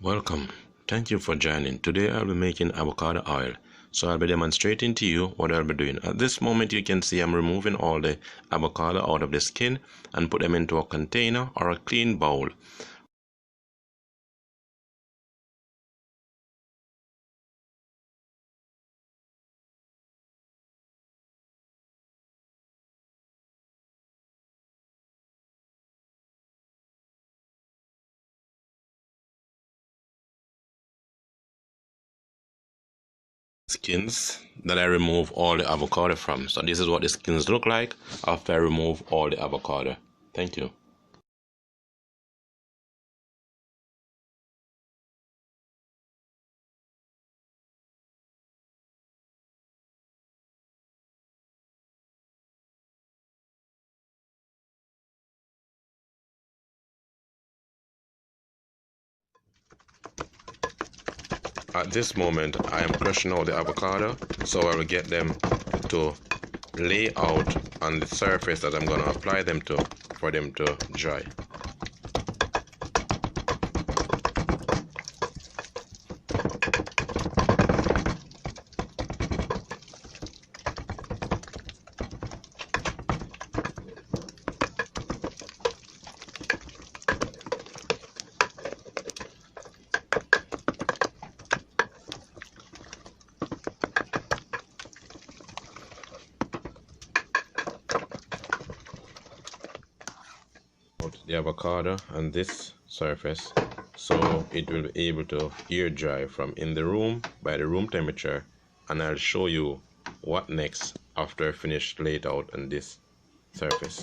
Welcome. Thank you for joining. Today I'll be making avocado oil. So I'll be demonstrating to you what I'll be doing. At this moment you can see I'm removing all the avocado out of the skin and put them into a container or a clean bowl. Skins that I remove all the avocado from. So this is what the skins look like after I remove all the avocado. Thank you. At this moment I am crushing out the avocado so I will get them to lay out on the surface that I'm going to apply them to for them to dry. The avocado on this surface so it will be able to air dry from in the room by the room temperature, and I'll show you what next after I finish laid out on this surface.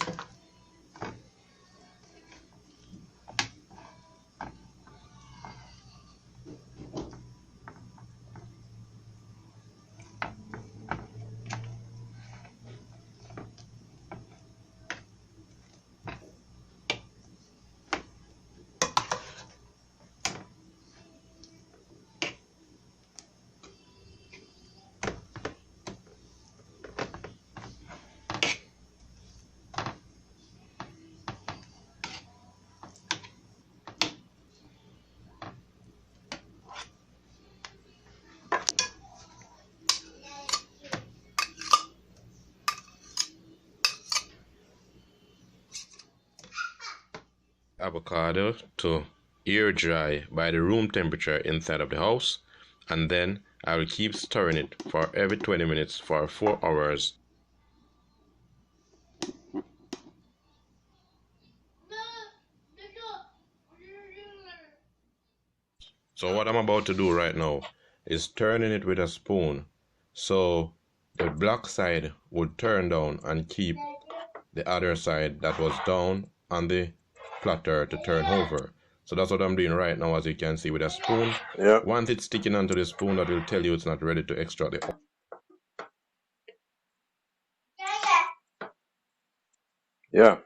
Avocado to air dry by the room temperature inside of the house, and then I will keep stirring it for every 20 minutes for 4 hours. So what I'm about to do right now is turning it with a spoon so the black side would turn down and keep the other side that was down on the platter to turn over. So that's what I'm doing right now, as you can see, with a spoon. Yep. Once it's sticking onto the spoon, that will tell you it's not ready to extract the oil. Yeah.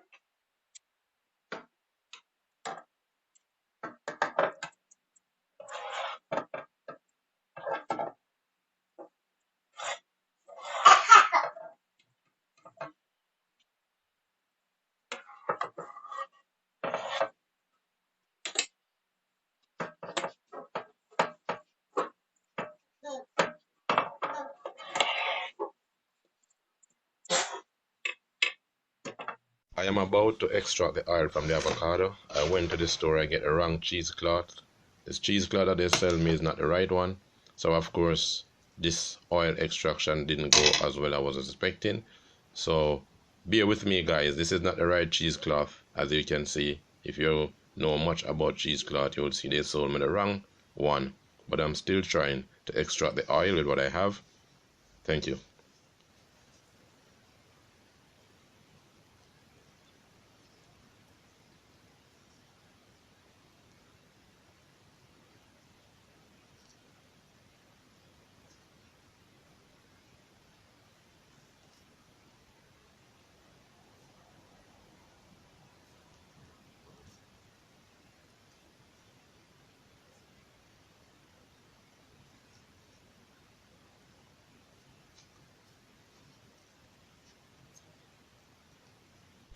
I am about to extract the oil from the avocado. I went to the store, I get the wrong cheesecloth. This cheesecloth that they sell me is not the right one. So of course, this oil extraction didn't go as well as I was expecting. So bear with me guys, this is not the right cheesecloth. As you can see, if you know much about cheesecloth, you will see they sold me the wrong one. But I'm still trying to extract the oil with what I have. Thank you.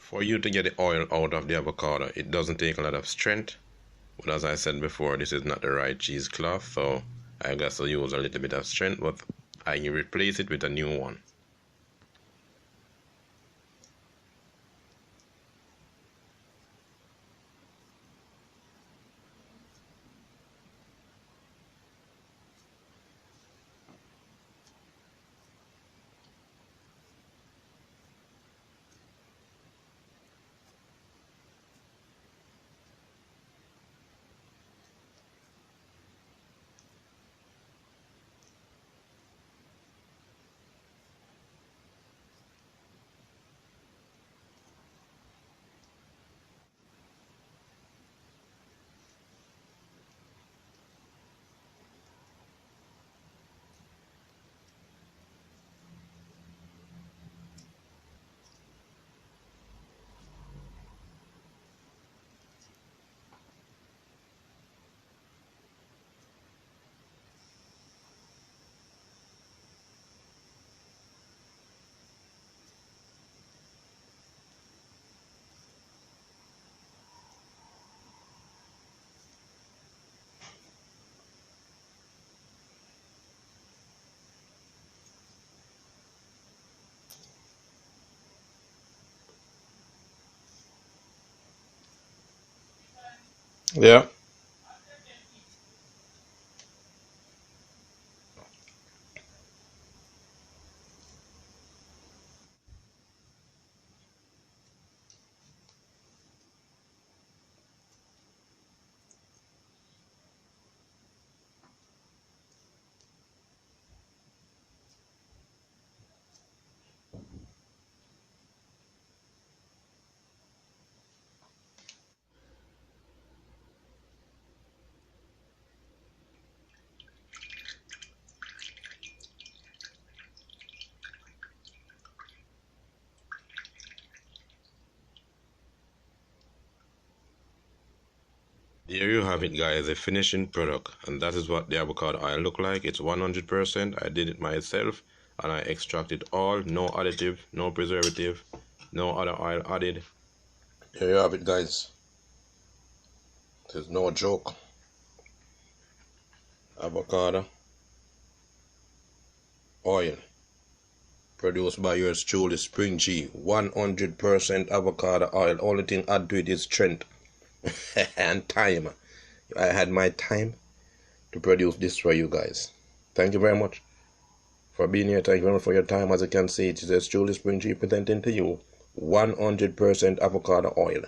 For you to get the oil out of the avocado, it doesn't take a lot of strength. But as I said before, this is not the right cheesecloth, so I got to use a little bit of strength, but I replace it with a new one. Yeah. There you have it, guys, a finishing product, and that is what the avocado oil look like. It's 100%. I did it myself, and I extracted all, no additive, no preservative, no other oil added. There you have it, guys. There's no joke. Avocado oil, produced by yours truly, Spring G. 100% avocado oil. Only thing add to it is strength and time. I had my time to produce this for you guys. Thank you very much for being here. Thank you very much for your time. As you can see, it is truly Spring G presenting to you 100% avocado oil.